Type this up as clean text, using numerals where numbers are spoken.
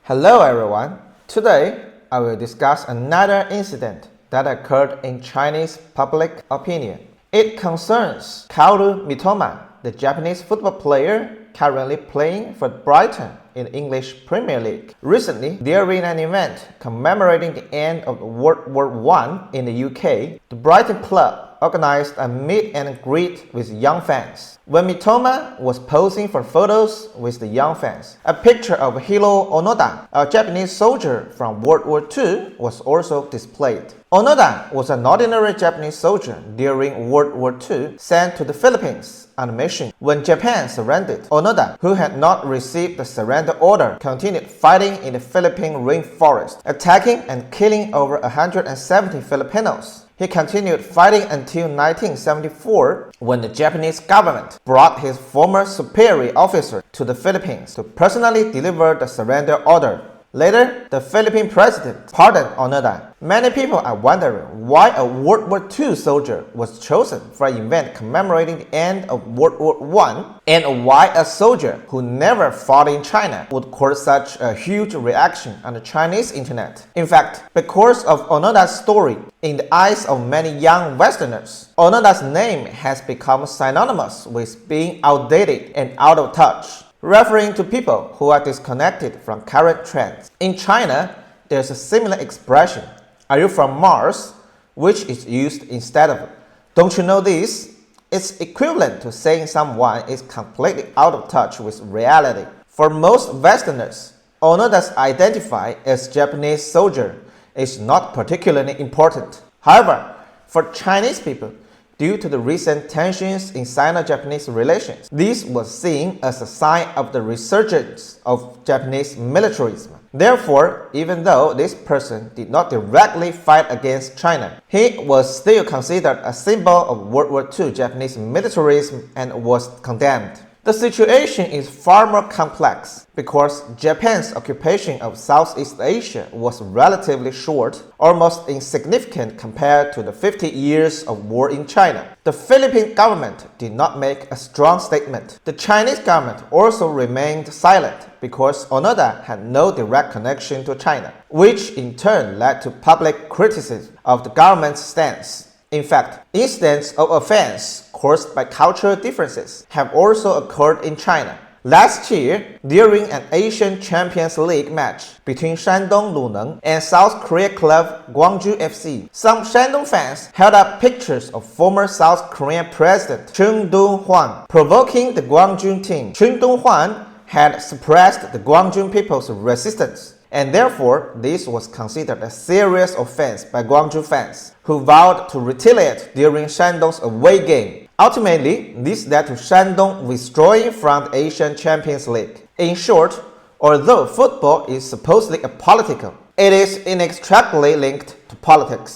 Hello everyone. Today I will discuss another incident that occurred in Chinese public opinion. It concerns Kaoru Mitoma, the Japanese football player currently playing for Brighton in the English Premier League. Recently, during an event commemorating the end of World War I in the UK, the Brighton club organized a meet and greet with young fans. When Mitoma was posing for photos with the young fans, a picture of Hiroo Onoda, a Japanese soldier from World War II, was also displayed. Onoda was an ordinary Japanese soldier during World War II sent to the Philippines on a mission. When Japan surrendered, Onoda, who had not received the surrender order, continued fighting in the Philippine rainforest, attacking and killing over 170 Filipinos. He continued fighting until 1974 when the Japanese government brought his former superior officer to the Philippines to personally deliver the surrender order. Later, the Philippine president pardoned Onoda. Many people are wondering why a World War II soldier was chosen for an event commemorating the end of World War I, and why a soldier who never fought in China would cause such a huge reaction on the Chinese internet. In fact, because of Onoda's story, in the eyes of many young Westerners, Onoda's name has become synonymous with being outdated and out of touch, referring to people who are disconnected from current trends. In China, there's a similar expression, "Are you from Mars?" which is used instead of "Don't you know this?" It's equivalent to saying someone is completely out of touch with reality. For most Westerners, Onoda's identify as Japanese soldier is not particularly important. However, for Chinese people, due to the recent tensions in Sino-Japanese relations, this was seen as a sign of the resurgence of Japanese militarism. Therefore, even though this person did not directly fight against China, he was still considered a symbol of World War II Japanese militarism and was condemned. The situation is far more complex because Japan's occupation of Southeast Asia was relatively short, almost insignificant compared to the 50 years of war in China. The Philippine government did not make a strong statement. The Chinese government also remained silent because Onoda had no direct connection to China, which in turn led to public criticism of the government's stance. In fact, incidents of offense caused by cultural differences have also occurred in China. Last year, during an Asian Champions League match between Shandong Luneng and South Korea club Gwangju FC, some Shandong fans held up pictures of former South Korean President Chung Dong-hwan, provoking the Gwangju team. Chung Dong-hwan had suppressed the Gwangju people's resistance, and therefore this was considered a serious offense by Gwangju fans, who vowed to retaliate during Shandong's away game. Ultimately, this led to Shandong withdrawing from the Asian Champions League. In short, although football is supposedly apolitical, it is inextricably linked to politics.